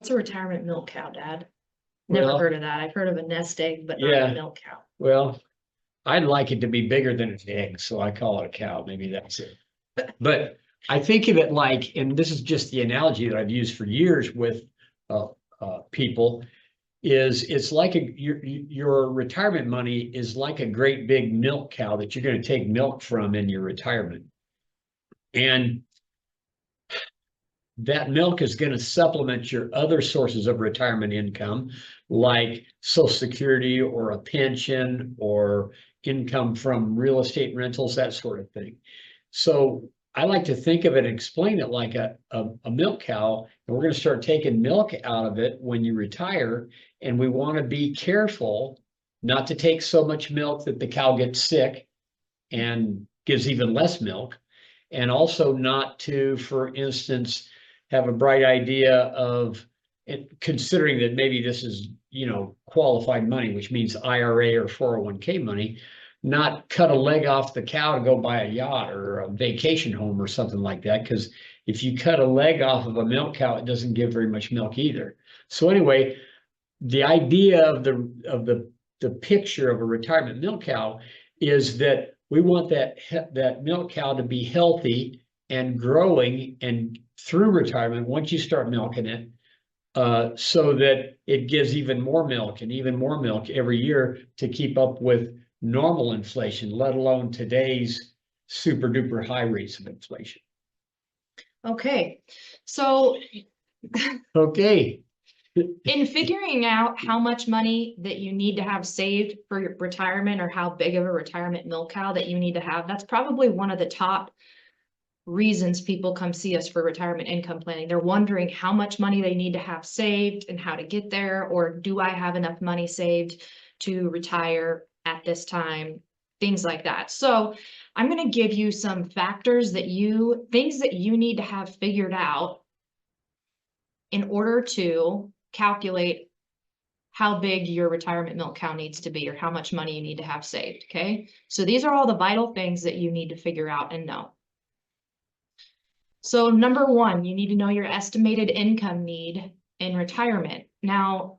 What's a retirement milk cow, Dad? Never Well, heard of that. I've heard of a nest egg, but not yeah. a milk cow. Well, I'd like it to be bigger than an egg, so I call it a cow. Maybe that's it. But I think of it like, and this is just the analogy that I've used for years with people, is it's like your retirement money is like a great big milk cow that you're going to take milk from in your retirement. And that milk is going to supplement your other sources of retirement income, like Social Security or a pension or income from real estate rentals, that sort of thing. So I like to think of it and explain it like a milk cow, and we're going to start taking milk out of it when you retire. And we want to be careful not to take so much milk that the cow gets sick and gives even less milk. And also not to, for instance, have a bright idea of it, considering that maybe this is, qualified money, which means IRA or 401k money, not cut a leg off the cow to go buy a yacht or a vacation home or something like that. Because if you cut a leg off of a milk cow, it doesn't give very much milk either. So anyway, the idea of the picture of a retirement milk cow is that we want that milk cow to be healthy and growing, and through retirement, once you start milking it, so that it gives even more milk and even more milk every year to keep up with normal inflation, let alone today's super duper high rates of inflation. Okay, so Okay. in figuring out how much money that you need to have saved for your retirement, or how big of a retirement milk cow that you need to have, that's probably one of the top reasons people come see us for retirement income planning. They're wondering how much money they need to have saved and how to get there, or do I have enough money saved to retire at this time, things like that. So I'm going to give you some factors things that you need to have figured out in order to calculate how big your retirement milk cow needs to be, or how much money you need to have saved. Okay. So these are all the vital things that you need to figure out and know. So number one, you need to know your estimated income need in retirement. Now,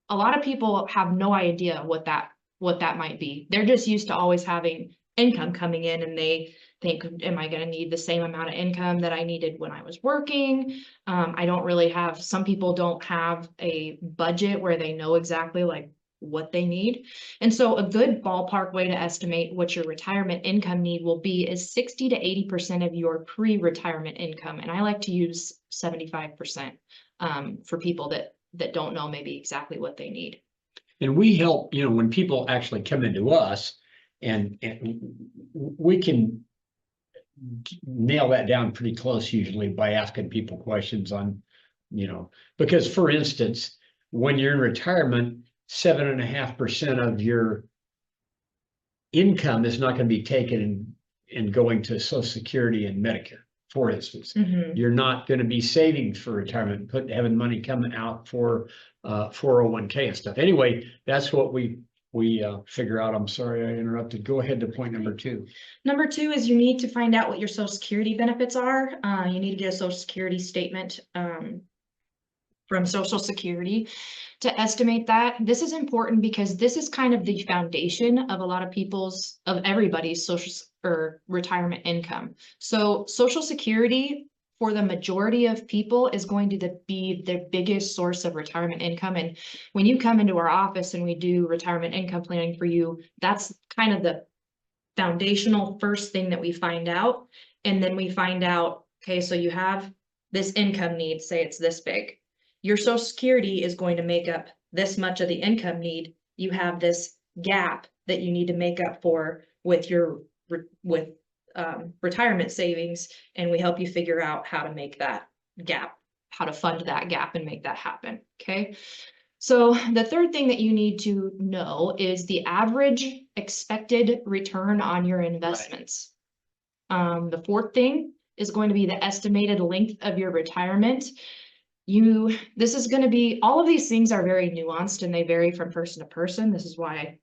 a lot of people have no idea what that might be. They're just used to always having income coming in, and they think, am I going to need the same amount of income that I needed when I was working? Some people don't have a budget where they know exactly like what they need. And so a good ballpark way to estimate what your retirement income need will be is 60 to 80% of your pre-retirement income. And I like to use 75% for people that don't know maybe exactly what they need. And we help, when people actually come into us, and we can nail that down pretty close usually by asking people questions on, because for instance, when you're in retirement, 7.5% of your income is not going to be taken and going to Social Security and Medicare, for instance. Mm-hmm. You're not going to be saving for retirement, having money coming out for 401k and stuff. Anyway, that's what we figure out. I'm sorry I interrupted. Go ahead to point number two. Number two is you need to find out what your Social Security benefits are. You need to get a Social Security statement from Social Security to estimate that. This is important because this is kind of the foundation of everybody's social or retirement income. So Social Security, for the majority of people, is going to be their biggest source of retirement income. And when you come into our office and we do retirement income planning for you, that's kind of the foundational first thing that we find out. And then we find out, okay, so you have this income need, say it's this big. Your Social Security is going to make up this much of the income need. You have this gap that you need to make up for with your retirement savings, and we help you figure out how to make that gap, how to fund that gap and make that happen. Okay. So the third thing that you need to know is the average expected return on your investments. Right. The fourth thing is going to be the estimated length of your retirement. This is going to be, all of these things are very nuanced and they vary from person to person. This is why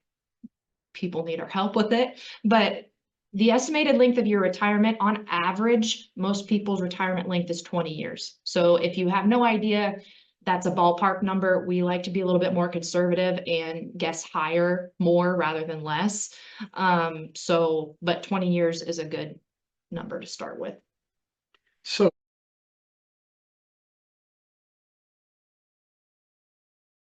people need our help with it. But the estimated length of your retirement, on average, most people's retirement length is 20 years. So if you have no idea, that's a ballpark number. We like to be a little bit more conservative and guess higher, more rather than less. So, but 20 years is a good number to start with. So